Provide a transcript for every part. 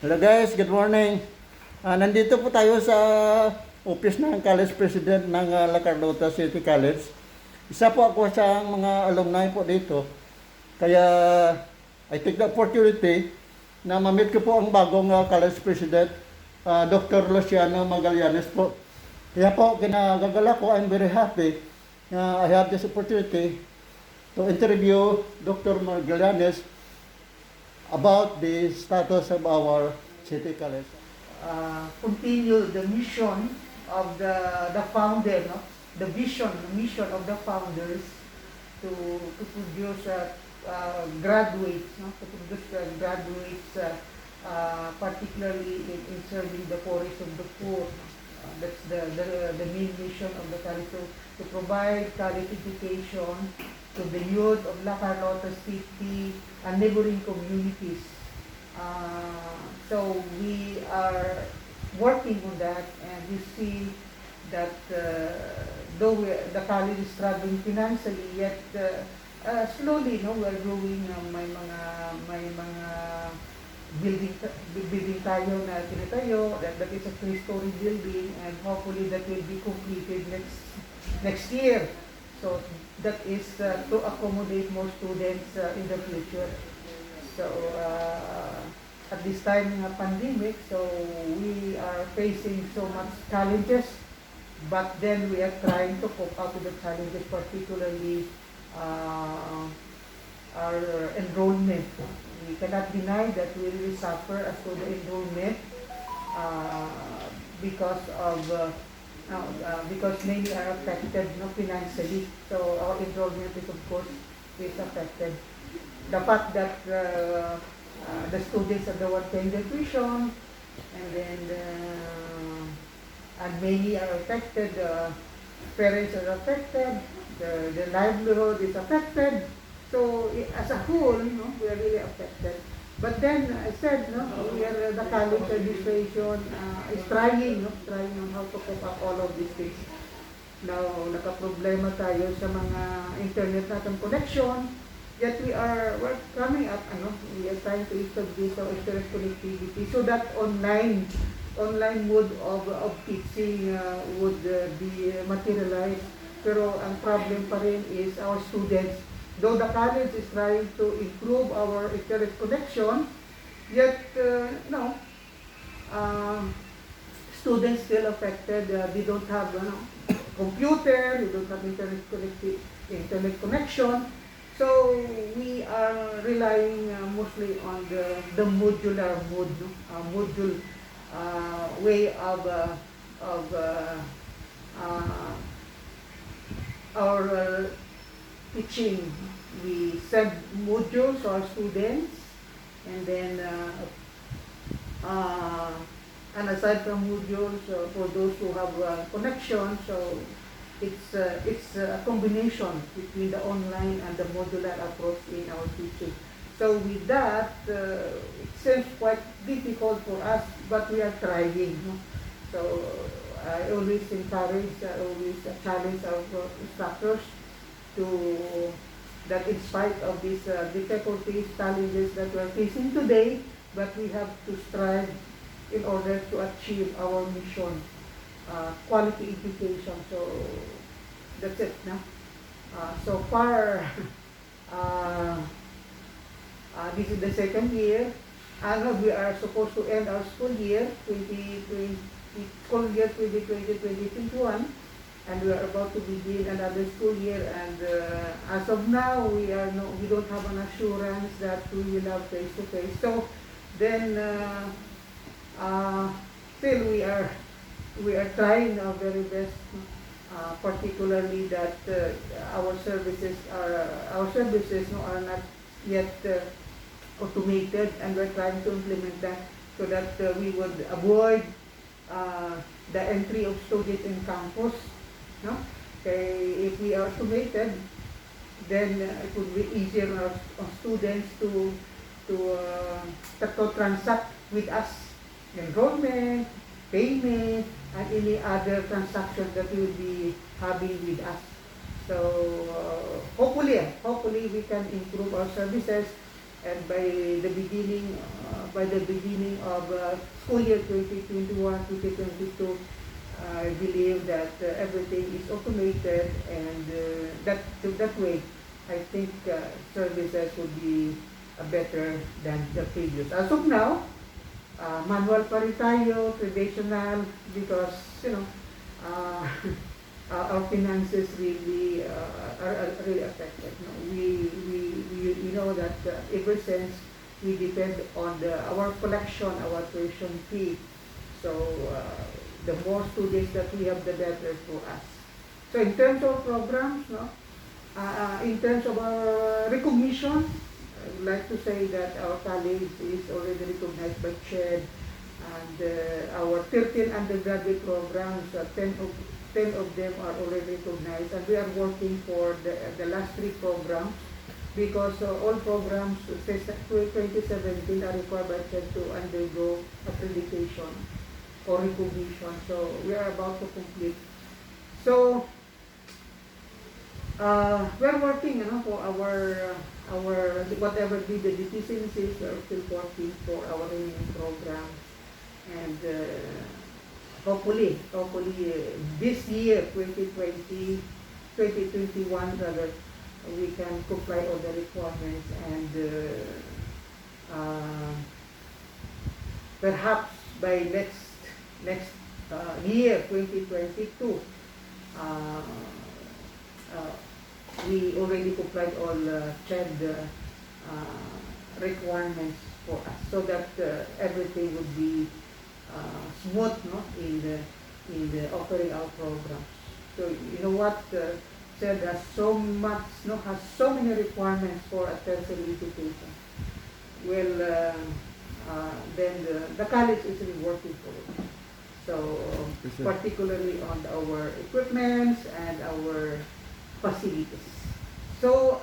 Hello guys, good morning. Nandito po tayo sa office ng College President ng Carlota City College. Isa po ako sa mga alumni po dito. Kaya I take the opportunity na ma-meet ko po ang bagong College President, Dr. Luciano Magallanes po. Kaya po, kinagagala ko, I'm very happy na I have this opportunity to interview Dr. Magallanes about the status of our city college. Continue the mission of the founder, no? The mission of the founders to produce graduates, no? To produce graduates, particularly in serving the poorest of the poor. That's the main mission of the college, to provide college education to the youth of Carlota City and neighboring communities. So we are working on that, and we see that though the college is struggling financially, yet slowly, no, we are growing. May mga building tayo na tinatayo, that is a 3-story building, and hopefully that will be completed next year. So that is to accommodate more students in the future. So at this time in a pandemic, so we are facing so much challenges, but then we are trying to cope up with the challenges, particularly our enrollment. We cannot deny that we will suffer as to the enrollment because many are affected, no, financially. So our enrollment is, of course, affected. The fact that the students are the one paying the tuition, and then and many are affected. Parents are affected. The livelihood is affected. So as a whole, no, we are really affected. But then I said, no, we are the college administration is trying on how to cope up all of these things. Now, nakaproblema tayo sa mga internet natin connection. Yet we're coming up, we are trying to establish our internet connectivity so that online mode of teaching would be materialized. Pero ang problem pa rin is our students. Though the college is trying to improve our internet connection, yet students still affected. They don't have computer, they don't have internet connection. So we are relying mostly on the modular module way of our teaching. We send modules to our students, and then and aside from modules, for those who have connection, so it's a combination between the online and the modular approach in our teaching. So with that, it seems quite difficult for us, but we are trying. No? So I always encourage, I always challenge our instructors that in spite of these difficulties, challenges that we are facing today, but we have to strive in order to achieve our mission, quality education. So that's it. No? So far, this is the second year, and we are supposed to end our school year 2020-2021, and we are about to begin another school year. And as of now, we don't have an assurance that we will have face-to-face. So then, still we are trying our very best, particularly that our services are not yet automated, and we're trying to implement that so that we would avoid the entry of students in campus. No? Okay, if we are automated, then it would be easier on students to transact with us, enrollment, payment, and any other transaction that we will be having with us. So hopefully we can improve our services and by the beginning of school year 2021-2022, I believe that everything is automated, and that way, I think services would be better than the previous. As of now, manual pa rin tayo, traditional, because, uh, our finances really are really affected. No? We know that ever since we depend on our collection, our tuition fee, so the more students that we have, the better for us. So in terms of programs, no, in terms of recognition, I would like to say that our college is already recognized by CHED, and our 13 undergraduate programs, 10 of them are already recognized, and we are working for the last 3 programs, because all programs since 2017 are required by CHED to undergo accreditation or recognition. So we are about to complete. So we are working, for our whatever be the deficiencies. We are still working for our remaining programs, and hopefully this year 2021 rather, we can comply all the requirements, and perhaps by next year 2022, we already complied all CHED requirements for us, so that everything would be smooth, no, in the offering our programs. So you know what, CHED has so much, no, has so many requirements for a tertiary education. Well, then the college is really working for it. So particularly on our equipments and our facilities. So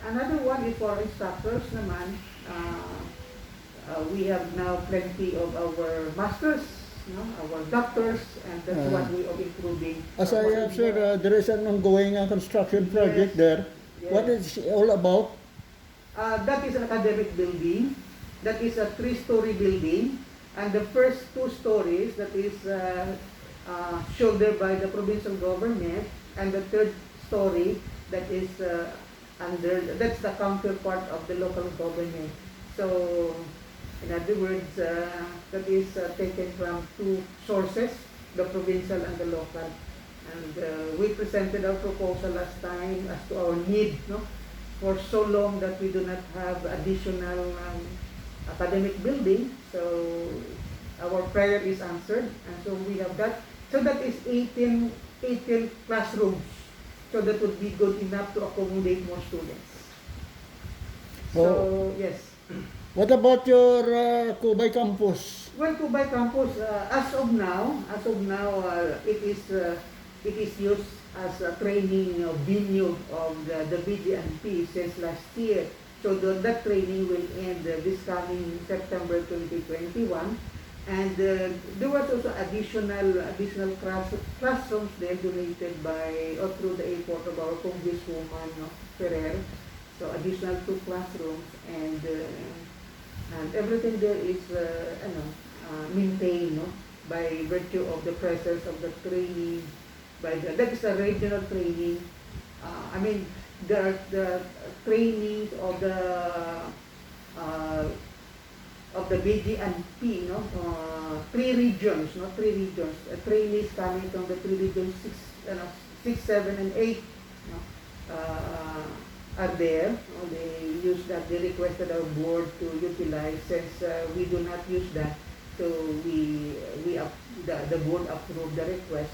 another one is for instructors naman. We have now plenty of our masters, our doctors, and that's what we are improving. As I have said, there is an ongoing construction project there. Yes. What is it all about? That is an academic building. That is a 3-story building, and the first 2 stories, that is shouldered by the provincial government, and the 3rd story, that is that's the counterpart of the local government. So in other words, that is taken from 2 sources, the provincial and the local. And we presented our proposal last time as to our need, no, for so long that we do not have additional academic building. So our prayer is answered, and so we have that. So that is 18 classrooms. So that would be good enough to accommodate more students. So yes. What about your Kubay campus? Well, Kubay campus, as of now, it is used as a training venue of the BGNP since last year. So that training will end this coming September 2021, and there was also additional classrooms there donated by or through the effort of our Congresswoman, no, Ferrer. So additional 2 classrooms, and everything there is maintained, no, by virtue of the presence of the training. That is a regional training. I mean, the training of the BGNP, 3 regions, trainees coming from the 3 regions, 6, 7, and 8, are there. They requested our board to utilize. Since we do not use that, so the board approved the request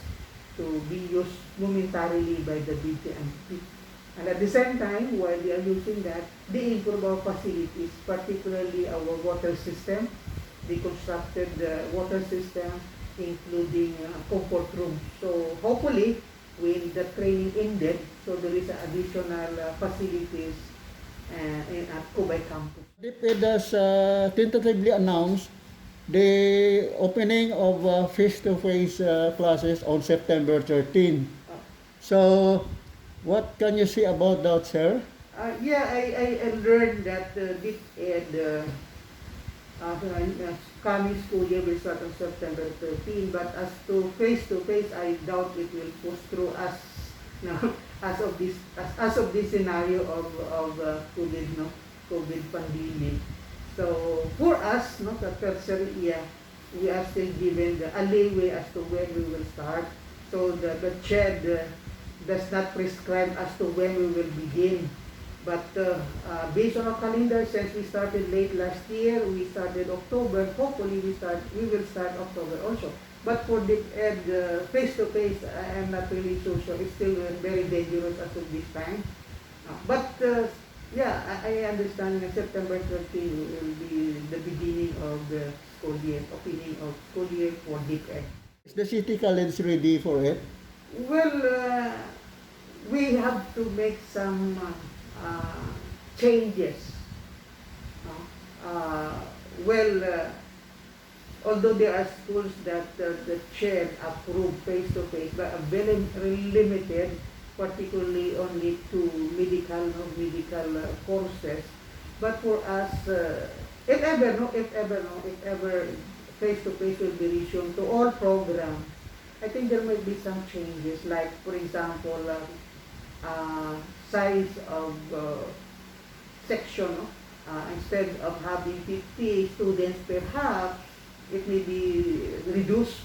to be used momentarily by the BGNP. And at the same time, while they are using that, they improve our facilities, particularly our water system. They constructed the water system, including comfort room. So hopefully, when the training ended, so there is additional facilities at Kubay campus. DepEd has tentatively announced the opening of face-to-face classes on September 13. So, what can you say about that, sir? Yeah, I learned that this ed coming school year will start on September 13, but as to face, I doubt it will push through as no, as of this scenario of COVID, no, COVID pandemic. So for us, no, the tertiary, yeah, we are still given a leeway as to when we will start. So the CHED does not prescribe as to when we will begin. But based on our calendar, since we started late last year, we started October. Hopefully, we will start October also. But for the face to face, I am not really so sure. It's still very dangerous as of this time. But yeah, I understand that September 13 will be the beginning of the school year, opening of school year for deep ed. Is the City College ready for it? Well, we have to make some changes. Although there are schools that the chair approved face-to-face, but are very limited, particularly only to medical courses. But for us, if ever face-to-face will be resumed to all programs, I think there might be some changes, like for example, size of section, no? Instead of having 50 students per half, it may be reduced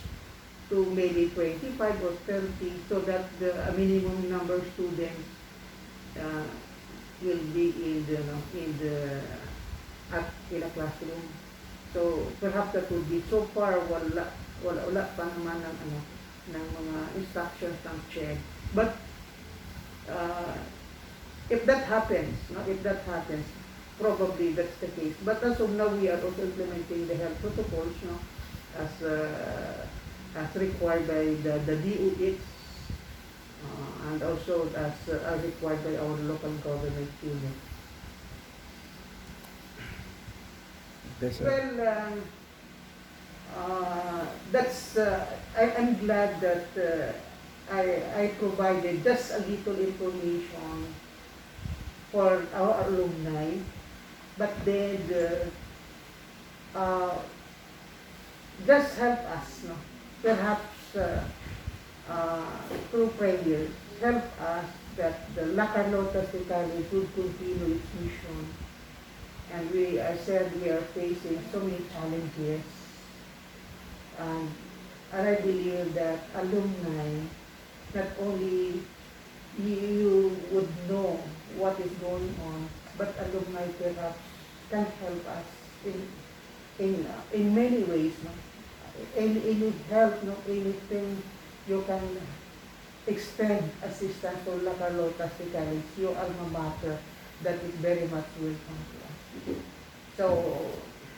to maybe 25 or 30, so that the minimum number of students will be in a classroom. So perhaps that would be, so far wala pa naman ng mga instructions ng CHED. But if that happens, probably that's the case. But as of now, we are also implementing the health protocols, as required by the DOH, and also as required by our local government unit. Well, I'm glad that I provided just a little information for our alumni, but then just help us, no? Perhaps through prayers, help us that the Carlota City College would continue its mission. And I said we are facing so many challenges, and I believe that alumni, not only you would know what is going on, but alumni perhaps can help us in many ways. No? Any help, no? Anything you can extend assistance to Carlota City College, your alma mater, that is very much welcome to us. So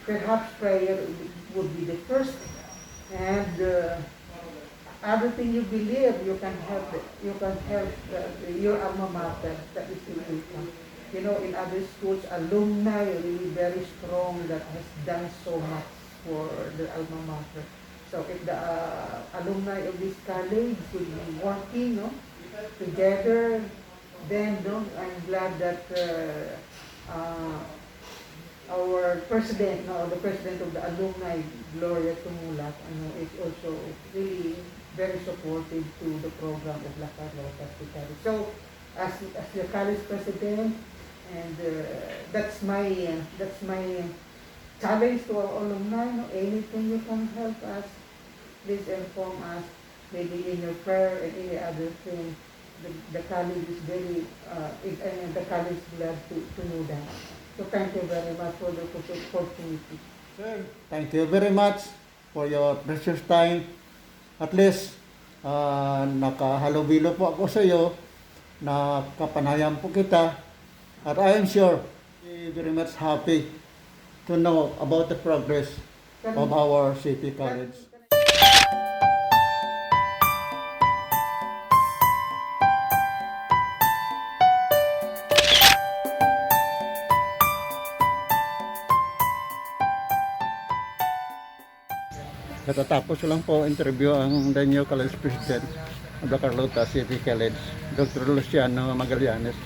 perhaps prayer would be the first, and other thing you believe you can help your alma mater, that is welcome. You know, in other schools, alumni are really very strong that has done so much for the alma mater. So if the alumni of this college will be working, no, together, then I'm glad that our president, the president of the alumni, Gloria Tumulat, is also really very supportive to the program of La Carlota City College. So, as the college president, and that's my challenge to our alumni. No? Anything you can help us, please inform us. Maybe in your prayer and any other thing. The college is very, the college is glad to know that. So thank you very much for the opportunity. Sir, thank you very much for your precious time. At least, nakahalubilo po ako sa iyo, nakapanayam po kita, at I am sure very much happy to know about the progress of our city college. Katatapos lang po interview ang the new college president of the Carlota City College, Dr. Luciano Magallanes.